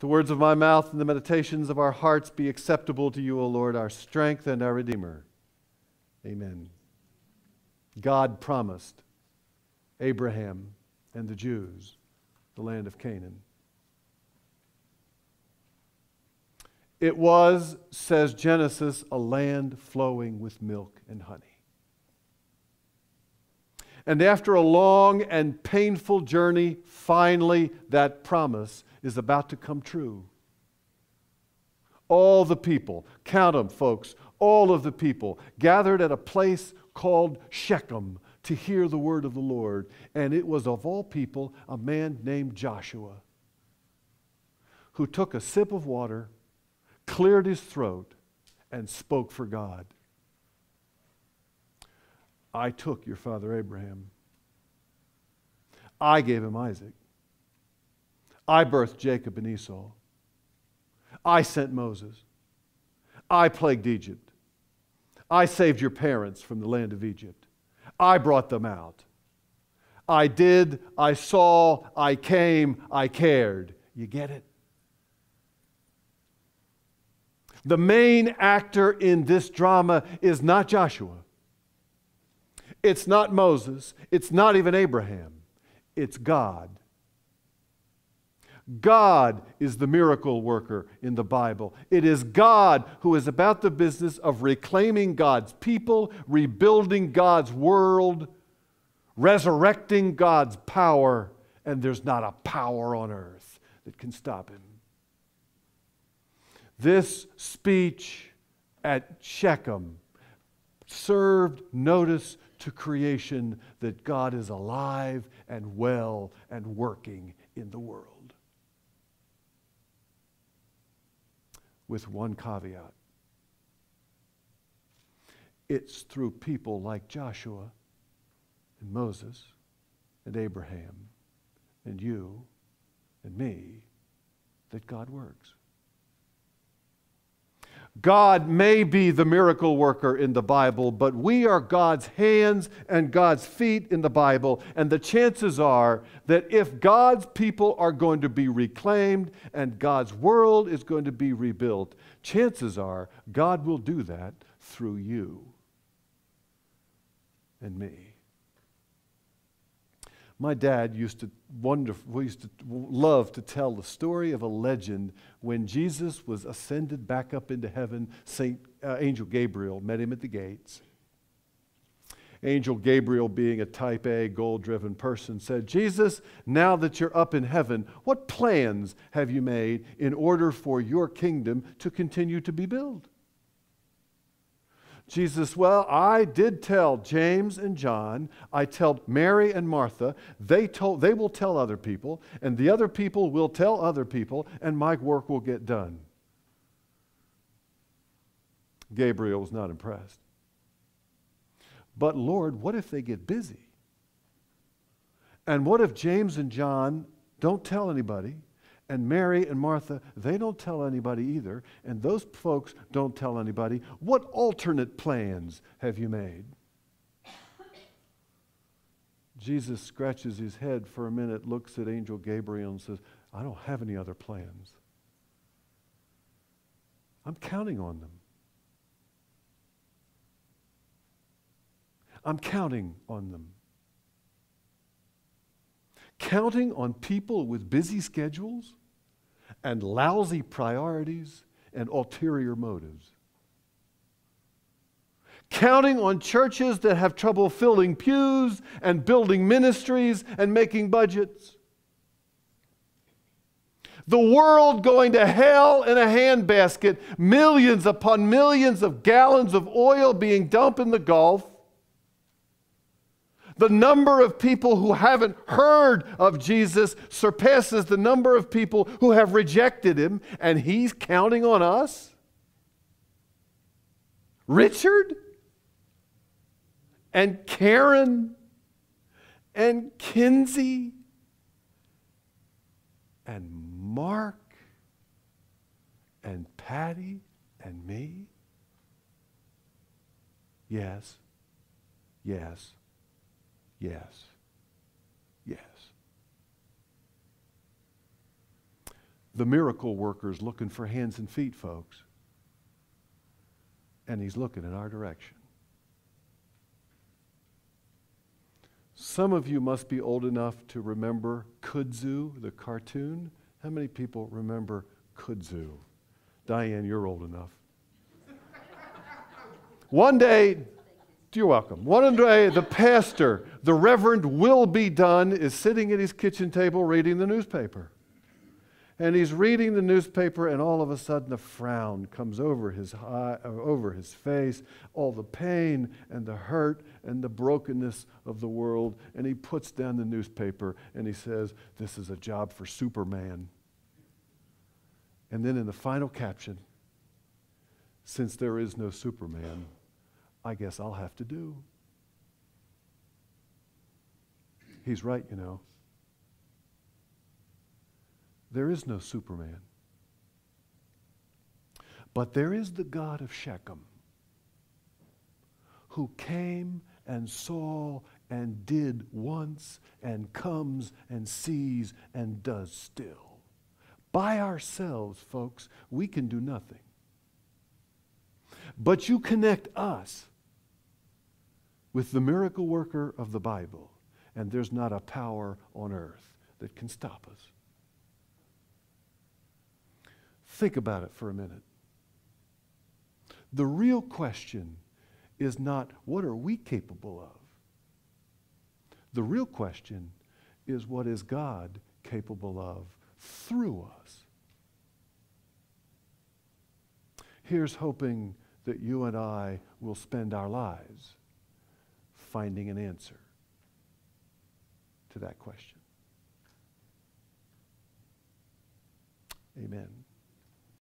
The words of my mouth and the meditations of our hearts be acceptable to you, O Lord, our strength and our Redeemer. Amen. God promised Abraham and the Jews the land of Canaan. It was, says Genesis, a land flowing with milk and honey. And after a long and painful journey, finally that promise is about to come true. All the people, count them, folks, all of the people gathered at a place called Shechem to hear the word of the Lord. And it was, of all people, a man named Joshua who took a sip of water, cleared his throat, and spoke for God. I took your father Abraham. I gave him Isaac. I birthed Jacob and Esau. I sent Moses. I plagued Egypt. I saved your parents from the land of Egypt. I brought them out. I did, I saw, I came, I cared. You get it? The main actor in this drama is not Joshua. It's not Moses. It's not even Abraham. It's God. God is the miracle worker in the Bible. It is God who is about the business of reclaiming God's people, rebuilding God's world, resurrecting God's power, and there's not a power on earth that can stop him. This speech at Shechem served notice to creation that God is alive and well and working in the world. With one caveat. It's through people like Joshua and Moses and Abraham and you and me that God works. God may be the miracle worker in the Bible, but we are God's hands and God's feet in the Bible. And the chances are that if God's people are going to be reclaimed and God's world is going to be rebuilt, chances are God will do that through you and me. My dad used to love to tell the story of a legend when Jesus was ascended back up into heaven. Angel Gabriel met him at the gates. Angel Gabriel, being a type A, goal-driven person, said, "Jesus, now that you're up in heaven, what plans have you made in order for your kingdom to continue to be built?" Jesus, "Well, I did tell James and John, I told Mary and Martha, they will tell other people, and the other people will tell other people, and my work will get done." Gabriel was not impressed. "But Lord, what if they get busy? And what if James and John don't tell anybody? And Mary and Martha, they don't tell anybody either. And those folks don't tell anybody. What alternate plans have you made?" Jesus scratches his head for a minute, looks at Angel Gabriel and says, "I don't have any other plans. I'm counting on them. I'm counting on them. Counting on people with busy schedules and lousy priorities and ulterior motives. Counting on churches that have trouble filling pews and building ministries and making budgets. The world going to hell in a handbasket, millions upon millions of gallons of oil being dumped in the Gulf. The number of people who haven't heard of Jesus surpasses the number of people who have rejected him, and he's counting on us? Richard and Karen and Kinsey and Mark and Patty and me? Yes, yes. Yes. Yes. The miracle worker's looking for hands and feet, folks. And he's looking in our direction. Some of you must be old enough to remember Kudzu, the cartoon. How many people remember Kudzu? Diane, you're old enough. One day, you're welcome. One day, the pastor, the Reverend Will Be Done, is sitting at his kitchen table reading the newspaper. And he's reading the newspaper, and all of a sudden a frown comes over his face, all the pain and the hurt and the brokenness of the world. And he puts down the newspaper and he says, "This is a job for Superman." And then in the final caption, "Since there is no Superman, I guess I'll have to do." He's right, you know. There is no Superman. But there is the God of Shechem, who came and saw and did once and comes and sees and does still. By ourselves, folks, we can do nothing. But you connect us with the miracle worker of the Bible, and there's not a power on earth that can stop us. Think about it for a minute. The real question is not what are we capable of? The real question is what is God capable of through us? Here's hoping that you and I will spend our lives finding an answer to that question. Amen.